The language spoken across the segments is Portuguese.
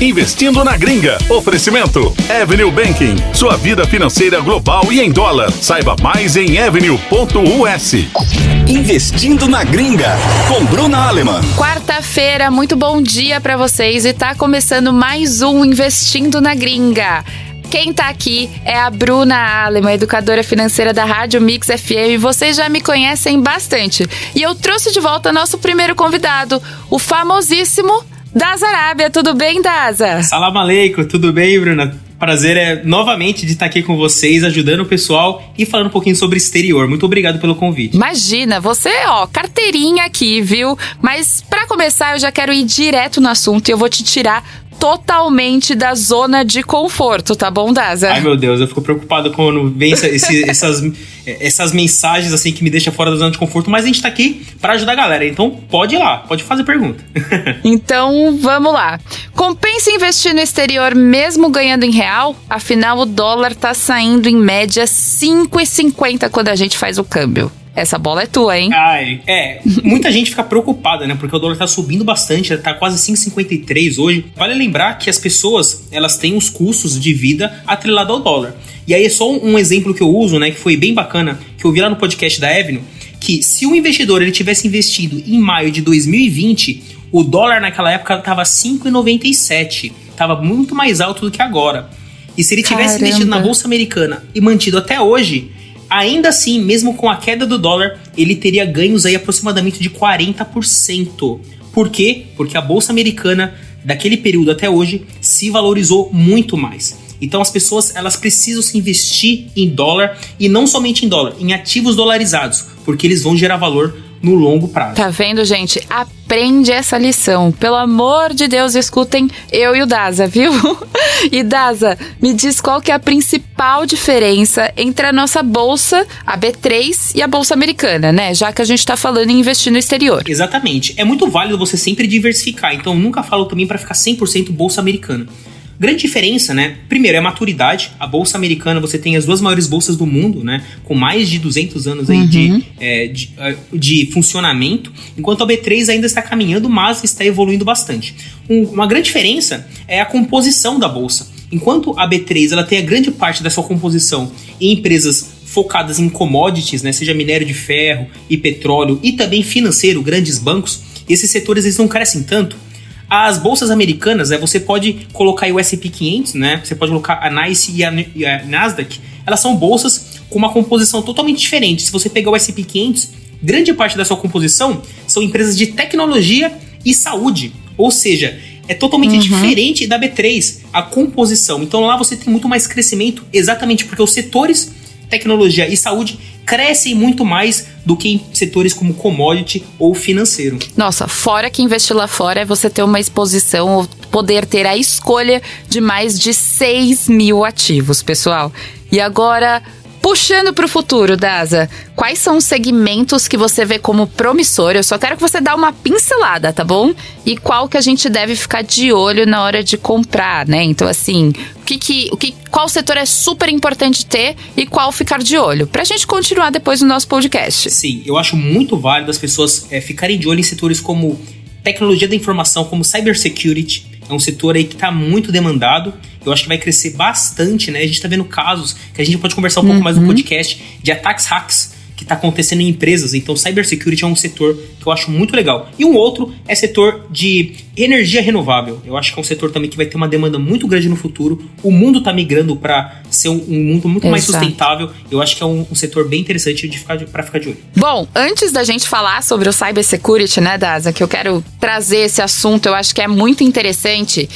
Investindo na Gringa. Oferecimento Avenue Banking. Sua vida financeira global e em dólar. Saiba mais em avenue.us. Investindo na Gringa, com Bruna Aleman. Quarta-feira, muito bom dia pra vocês e tá começando mais um Investindo na Gringa. Quem tá aqui é a Bruna Aleman, educadora financeira da Rádio Mix FM. Vocês já me conhecem bastante. E eu trouxe de volta nosso primeiro convidado, o famosíssimo Daza Arábia. Tudo bem, Daza? Salam aleikum, tudo bem, Bruna? Prazer novamente de estar aqui com vocês, ajudando o pessoal e falando um pouquinho sobre exterior. Muito obrigado pelo convite. Imagina, você, carteirinha aqui, viu? Mas pra começar, eu já quero ir direto no assunto e eu vou te tirar totalmente da zona de conforto, tá bom, Daza? Ai, meu Deus, eu fico preocupado quando vem essas mensagens assim que me deixam fora da zona de conforto, mas a gente tá aqui pra ajudar a galera, então pode ir lá, pode fazer pergunta. Então, vamos lá. Compensa investir no exterior mesmo ganhando em real? Afinal, o dólar tá saindo em média 5,50 quando a gente faz o câmbio. Essa bola é tua, hein? Muita gente fica preocupada, né? Porque o dólar tá subindo bastante, tá quase 5,53 hoje. Vale lembrar que as pessoas, elas têm os custos de vida atrelados ao dólar. E aí é só um exemplo que eu uso, né? Que foi bem bacana, que eu vi lá no podcast da Avenue, que se o investidor ele tivesse investido em maio de 2020, o dólar naquela época tava 5,97. Tava muito mais alto do que agora. E se ele tivesse investido na Bolsa Americana e mantido até hoje, ainda assim, mesmo com a queda do dólar, ele teria ganhos aí aproximadamente de 40%. Por quê? Porque a Bolsa Americana, daquele período até hoje, se valorizou muito mais. Então as pessoas, elas precisam se investir em dólar, e não somente em dólar, em ativos dolarizados, porque eles vão gerar valor no longo prazo. Tá vendo, gente? Aprende essa lição. Pelo amor de Deus, escutem eu e o Daza, viu? E Daza, me diz qual que é a principal diferença entre a nossa bolsa, a B3, e a bolsa americana, né? Já que a gente tá falando em investir no exterior. Exatamente. É muito válido você sempre diversificar. Então, eu nunca falo também para ficar 100% bolsa americana. Grande diferença, né? Primeiro, é a maturidade. A Bolsa Americana, você tem as duas maiores bolsas do mundo, né? Com mais de 200 anos aí de funcionamento. Enquanto a B3 ainda está caminhando, mas está evoluindo bastante. Uma grande diferença é a composição da bolsa. Enquanto a B3 ela tem a grande parte da sua composição em empresas focadas em commodities, né? Seja minério de ferro e petróleo e também financeiro, grandes bancos, esses setores eles não crescem tanto. As bolsas americanas, você pode colocar aí o S&P 500, né? Você pode colocar a NYSE e a Nasdaq. Elas são bolsas com uma composição totalmente diferente. Se você pegar o S&P 500, grande parte da sua composição são empresas de tecnologia e saúde. Ou seja, é totalmente diferente da B3, a composição. Então lá você tem muito mais crescimento, exatamente porque os setores tecnologia e saúde crescem muito mais do que em setores como commodity ou financeiro. Nossa, fora que investir lá fora é você ter uma exposição, ou poder ter a escolha de mais de 6 mil ativos, pessoal. E agora, puxando para o futuro, Daza, quais são os segmentos que você vê como promissor? Eu só quero que você dê uma pincelada, tá bom? E qual que a gente deve ficar de olho na hora de comprar, né? Então, assim, qual setor é super importante ter e qual ficar de olho? Pra gente continuar depois no nosso podcast. Sim, eu acho muito válido as pessoas ficarem de olho em setores como tecnologia da informação, como cybersecurity. É um setor aí que está muito demandado. Eu acho que vai crescer bastante, né? A gente está vendo casos que a gente pode conversar um pouco mais no podcast de ataques hacks que está acontecendo em empresas. Então, cybersecurity é um setor que eu acho muito legal. E um outro é setor de energia renovável. Eu acho que é um setor também que vai ter uma demanda muito grande no futuro. O mundo está migrando para ser um mundo muito mais sustentável. Eu acho que é um setor bem interessante para ficar de olho. Bom, antes da gente falar sobre o cybersecurity, né, Daza, que eu quero trazer esse assunto, eu acho que é muito interessante.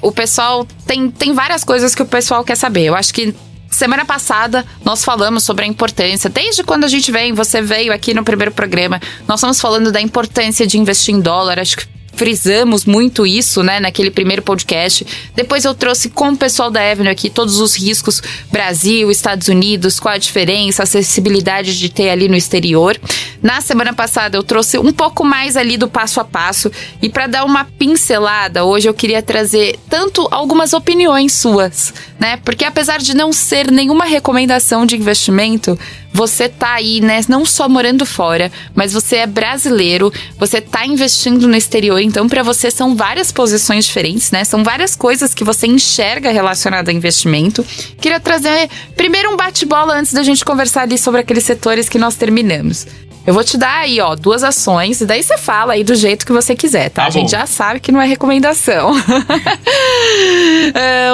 O pessoal tem várias coisas que o pessoal quer saber. Eu acho que semana passada nós falamos sobre a importância, desde quando a gente você veio aqui no primeiro programa, nós estamos falando da importância de investir em dólar. Acho que frisamos muito isso, né, naquele primeiro podcast. Depois eu trouxe com o pessoal da Avenue aqui todos os riscos, Brasil, Estados Unidos, qual a diferença, a acessibilidade de ter ali no exterior. Na semana passada eu trouxe um pouco mais ali do passo a passo, e para dar uma pincelada, hoje eu queria trazer tanto algumas opiniões suas, né, porque apesar de não ser nenhuma recomendação de investimento, você tá aí, né, não só morando fora, mas você é brasileiro, você tá investindo no exterior, então pra você são várias posições diferentes, né? São várias coisas que você enxerga relacionada a investimento. Queria trazer primeiro um bate-bola antes da gente conversar ali sobre aqueles setores que nós terminamos. Eu vou te dar aí, 2 ações, e daí você fala aí do jeito que você quiser, tá? A gente já sabe que não é recomendação.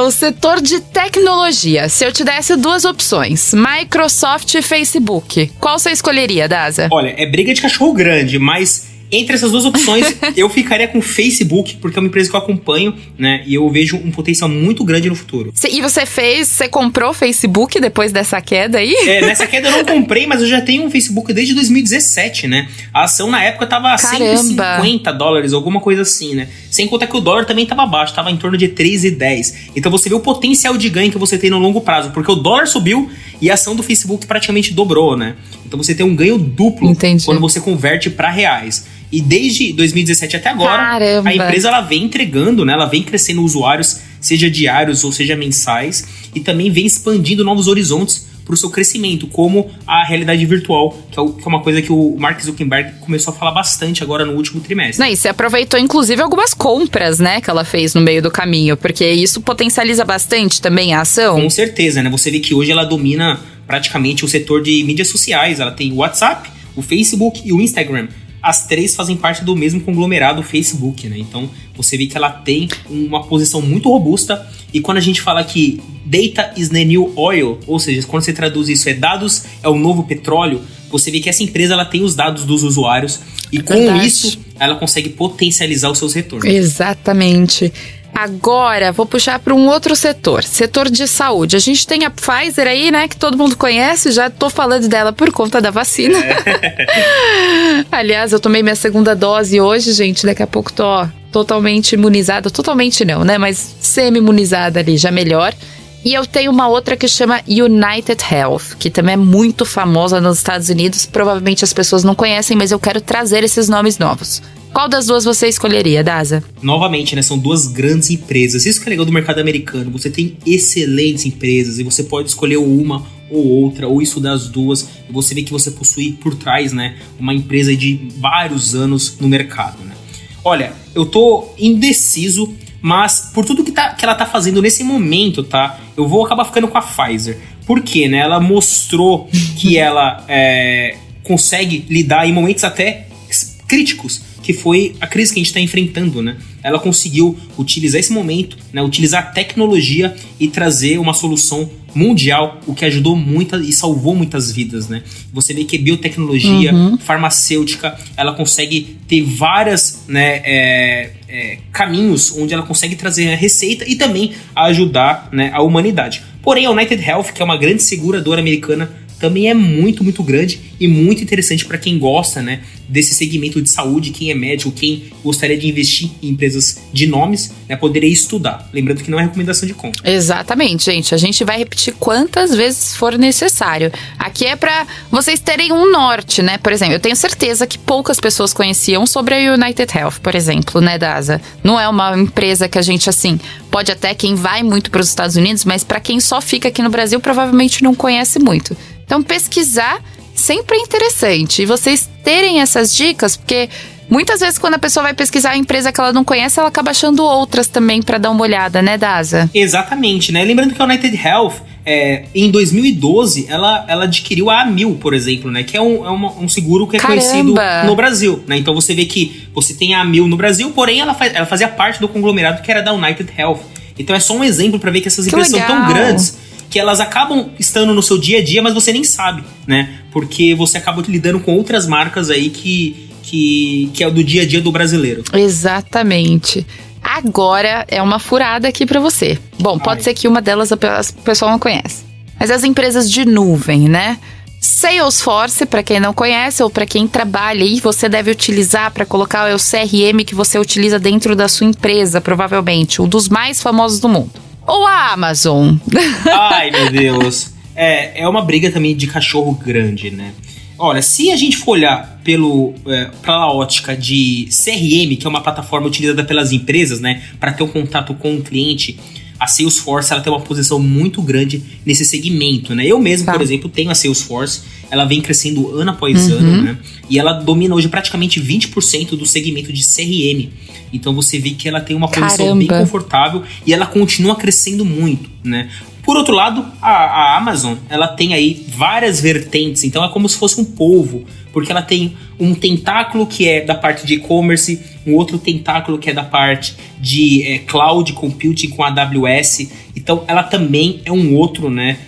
O setor de tecnologia. Se eu te desse 2 opções, Microsoft e Facebook, qual você escolheria, Daza? Olha, é briga de cachorro grande, mas entre essas 2 opções, eu ficaria com o Facebook, porque é uma empresa que eu acompanho, né? E eu vejo um potencial muito grande no futuro. E você comprou o Facebook depois dessa queda aí? Nessa queda eu não comprei, mas eu já tenho um Facebook desde 2017, né? A ação na época tava a $150, alguma coisa assim, né? Sem contar que o dólar também tava baixo, tava em torno de 3,10. Então você vê o potencial de ganho que você tem no longo prazo, porque o dólar subiu e a ação do Facebook praticamente dobrou, né? Então você tem um ganho duplo quando você converte para reais. E desde 2017 até agora, a empresa ela vem entregando, né? Ela vem crescendo usuários, seja diários ou seja mensais, e também vem expandindo novos horizontes para o seu crescimento, como a realidade virtual, que é uma coisa que o Mark Zuckerberg começou a falar bastante agora no último trimestre. E você aproveitou, inclusive, algumas compras, né, que ela fez no meio do caminho, porque isso potencializa bastante também a ação. Com certeza, né? Você vê que hoje ela domina praticamente o setor de mídias sociais. Ela tem o WhatsApp, o Facebook e o Instagram. As 3 fazem parte do mesmo conglomerado Facebook, né? Então, você vê que ela tem uma posição muito robusta. E quando a gente fala que data is the new oil, ou seja, quando você traduz isso, dados é o novo petróleo, você vê que essa empresa ela tem os dados dos usuários e com isso ela consegue potencializar os seus retornos. Exatamente. Agora, vou puxar para um outro setor de saúde. A gente tem a Pfizer aí, né, que todo mundo conhece, já tô falando dela por conta da vacina. Aliás, eu tomei minha 2ª dose hoje, gente, daqui a pouco tô totalmente imunizada, totalmente não, né, mas semi-imunizada ali, já melhor. E eu tenho uma outra que chama United Health, que também é muito famosa nos Estados Unidos, provavelmente as pessoas não conhecem, mas eu quero trazer esses nomes novos. Qual das 2 você escolheria, Daza? Novamente, né? São 2 grandes empresas. Isso que é legal do mercado americano. Você tem excelentes empresas e você pode escolher uma ou outra, ou estudar as 2. E você vê que você possui por trás, né, uma empresa de vários anos no mercado, né? Olha, eu tô indeciso, mas por tudo que ela tá fazendo nesse momento, tá? Eu vou acabar ficando com a Pfizer. Por quê, né? Ela mostrou que ela consegue lidar em momentos até críticos, que foi a crise que a gente está enfrentando, né? Ela conseguiu utilizar esse momento, né? Utilizar a tecnologia e trazer uma solução mundial, o que ajudou muito e salvou muitas vidas, né? Você vê que biotecnologia, farmacêutica, ela consegue ter várias, né, caminhos onde ela consegue trazer a receita e também ajudar, né, a humanidade. Porém, a United Health, que é uma grande seguradora americana, também é muito, muito grande e muito interessante para quem gosta, né, desse segmento de saúde, quem é médico, quem gostaria de investir em empresas de nomes, né, poderia estudar. Lembrando que não é recomendação de compra. Exatamente, gente. A gente vai repetir quantas vezes for necessário. Aqui é para vocês terem um norte, né? Por exemplo, eu tenho certeza que poucas pessoas conheciam sobre a United Health, por exemplo, né, Daza? Não é uma empresa que a gente, assim, pode até quem vai muito para os Estados Unidos, mas para quem só fica aqui no Brasil, provavelmente não conhece muito. Então, pesquisar sempre é interessante. E vocês terem essas dicas, porque muitas vezes quando a pessoa vai pesquisar a empresa que ela não conhece, ela acaba achando outras também para dar uma olhada, né, Daza? Exatamente, né? Lembrando que a United Health, em 2012, ela adquiriu a Amil, por exemplo, né? Que é um seguro que é conhecido no Brasil, né? Então você vê que você tem a Amil no Brasil, porém ela fazia parte do conglomerado que era da United Health. Então é só um exemplo para ver que essas empresas são tão grandes que elas acabam estando no seu dia a dia, mas você nem sabe, né? Porque você acaba lidando com outras marcas aí que é do dia a dia do brasileiro. Exatamente. Agora é uma furada aqui pra você. Bom, pode ser que uma delas o pessoal não conhece. Mas as empresas de nuvem, né? Salesforce, para quem não conhece ou para quem trabalha aí, você deve utilizar para colocar o CRM que você utiliza dentro da sua empresa, provavelmente. Um dos mais famosos do mundo. Ou a Amazon. Ai, meu Deus. É uma briga também de cachorro grande, né? Olha, se a gente for olhar pela ótica de CRM, que é uma plataforma utilizada pelas empresas, né, para ter um contato com o cliente, a Salesforce ela tem uma posição muito grande nesse segmento, né? Eu mesmo, por exemplo, tenho a Salesforce, ela vem crescendo ano após ano, né? E ela domina hoje praticamente 20% do segmento de CRM. Então você vê que ela tem uma posição bem confortável e ela continua crescendo muito, né? Por outro lado, a Amazon, ela tem aí várias vertentes, então é como se fosse um polvo, porque ela tem um tentáculo que é da parte de e-commerce, um outro tentáculo que é da parte de cloud computing com a AWS, então ela também é um outro, né,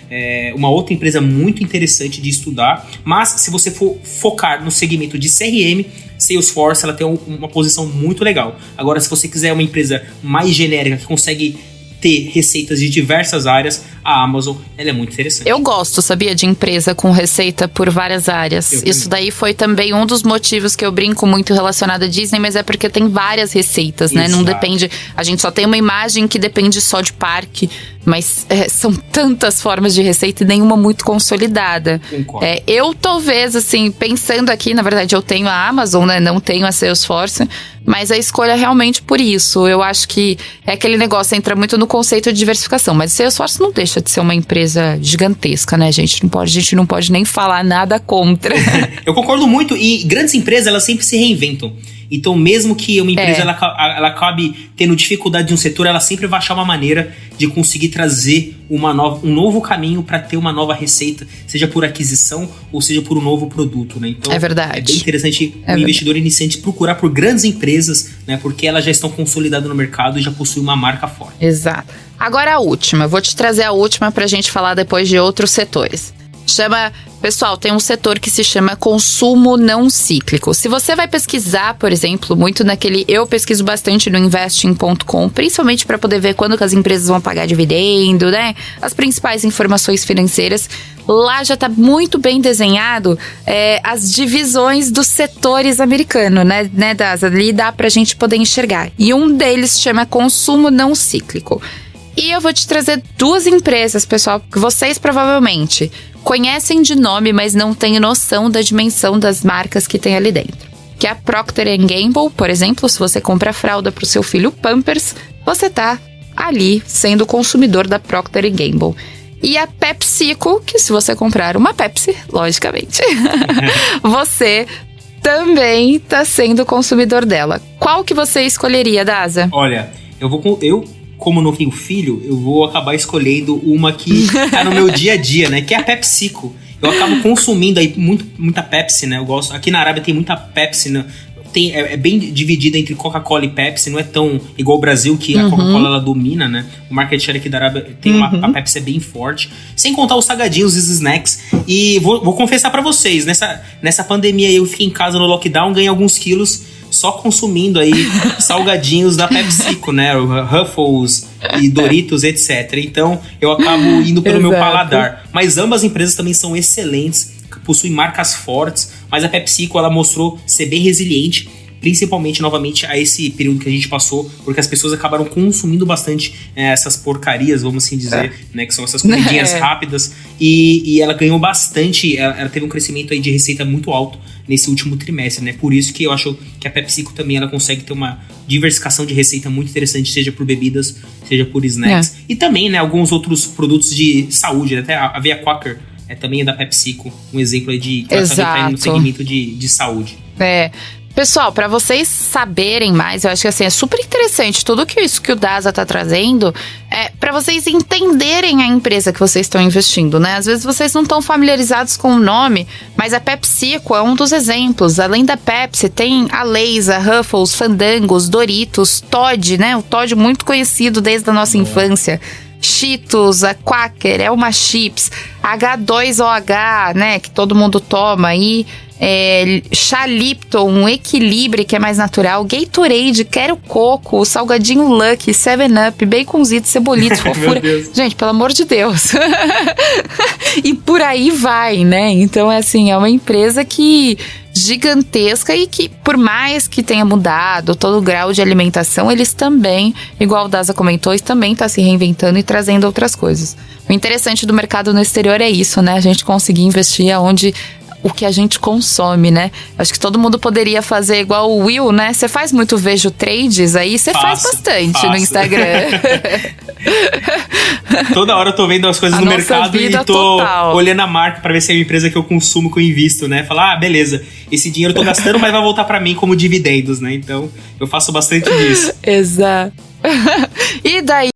uma outra empresa muito interessante de estudar, mas se você for focar no segmento de CRM, Salesforce, ela tem uma posição muito legal. Agora, se você quiser uma empresa mais genérica, que consegue ter receitas de diversas áreas, a Amazon, ela é muito interessante. Eu gosto, sabia, de empresa com receita por várias áreas. Isso daí foi também um dos motivos que eu brinco muito relacionado à Disney, mas é porque tem várias receitas, né? Não depende, a gente só tem uma imagem que depende só de parque, mas são tantas formas de receita e nenhuma muito consolidada. Eu talvez, assim, pensando aqui, na verdade eu tenho a Amazon, né? Não tenho a Salesforce, mas a escolha é realmente por isso. Eu acho que é aquele negócio, entra muito no conceito de diversificação, mas a Salesforce não deixa de ser uma empresa gigantesca, né, gente? A gente não pode nem falar nada contra. Eu concordo muito, e grandes empresas, elas sempre se reinventam. Então, mesmo que uma empresa ela acabe tendo dificuldade de um setor, ela sempre vai achar uma maneira de conseguir trazer um novo caminho para ter uma nova receita, seja por aquisição ou seja por um novo produto, né? Então, é verdade. É bem interessante o investidor iniciante procurar por grandes empresas, né? Porque elas já estão consolidadas no mercado e já possuem uma marca forte. Exato. Agora a última. Vou te trazer a última pra gente falar depois de outros setores. Pessoal, tem um setor que se chama consumo não cíclico. Se você vai pesquisar, por exemplo, muito naquele... Eu pesquiso bastante no investing.com, principalmente para poder ver quando que as empresas vão pagar dividendo, né? As principais informações financeiras. Lá já tá muito bem desenhado as divisões dos setores americanos, né, Daza? Ali dá pra gente poder enxergar. E um deles chama consumo não cíclico. E eu vou te trazer duas empresas, pessoal, que vocês provavelmente conhecem de nome, mas não têm noção da dimensão das marcas que tem ali dentro. Que é a Procter & Gamble, por exemplo, se você compra fralda para o seu filho Pampers, você tá ali sendo consumidor da Procter & Gamble. E a PepsiCo, que se você comprar uma Pepsi, logicamente, você também tá sendo consumidor dela. Qual que você escolheria, Daza? Olha, como não tenho filho, eu vou acabar escolhendo uma que tá no meu dia a dia, né? Que é a PepsiCo. Eu acabo consumindo aí muita Pepsi, né? Eu gosto. Aqui na Arábia tem muita Pepsi, né? É bem dividida entre Coca-Cola e Pepsi, não é tão igual o Brasil, que a Coca-Cola ela domina, né? O market share aqui da Arábia tem a Pepsi é bem forte. Sem contar os salgadinhos e os snacks. E vou confessar pra vocês, nessa pandemia eu fiquei em casa no lockdown, ganhei alguns quilos só consumindo aí salgadinhos da PepsiCo, né? Ruffles e Doritos, etc. Então, eu acabo indo pelo meu paladar. Mas ambas as empresas também são excelentes, possuem marcas fortes, mas a PepsiCo, ela mostrou ser bem resiliente, principalmente, novamente, a esse período que a gente passou, porque as pessoas acabaram consumindo bastante essas porcarias, vamos assim dizer, né? Que são essas comidinhas rápidas. E ela ganhou bastante, ela teve um crescimento aí de receita muito alto nesse último trimestre, né? Por isso que eu acho que a PepsiCo também ela consegue ter uma diversificação de receita muito interessante, seja por bebidas, seja por snacks. E também, né, alguns outros produtos de saúde, né? Até a Aveia Quaker também é da PepsiCo, um exemplo aí de que ela também tá indo no segmento de saúde. Pessoal, para vocês saberem mais, eu acho que assim, é super interessante tudo isso que o Daza tá trazendo, para vocês entenderem a empresa que vocês estão investindo, né? Às vezes vocês não estão familiarizados com o nome, mas a PepsiCo é um dos exemplos. Além da Pepsi, tem a Lay's, a Ruffles, Fandangos, Doritos, Toddy, né? O Toddy muito conhecido desde a nossa infância. Cheetos, a Quaker, Elma Chips, H2OH, né? Que todo mundo toma aí. Chá Lipton, um Equilibre, que é mais natural, Gatorade, Quero Coco, o Salgadinho Lucky, 7-Up, Baconzito, Cebolitos, fofura. Gente, pelo amor de Deus. E por aí vai, né? Então, é uma empresa gigantesca e que, por mais que tenha mudado todo o grau de alimentação, eles também, igual o Daza comentou, também tá se reinventando e trazendo outras coisas. O interessante do mercado no exterior é isso, né? A gente conseguir investir aonde o que a gente consome, né? Acho que todo mundo poderia fazer igual o Will, né? Você faz muito Vejo Trades aí? Você faz bastante no Instagram. Toda hora eu tô vendo as coisas no mercado e tô total olhando a marca pra ver se é uma empresa que eu consumo, que eu invisto, né? Falar, beleza, esse dinheiro eu tô gastando, mas vai voltar pra mim como dividendos, né? Então, eu faço bastante disso. Exato. E daí,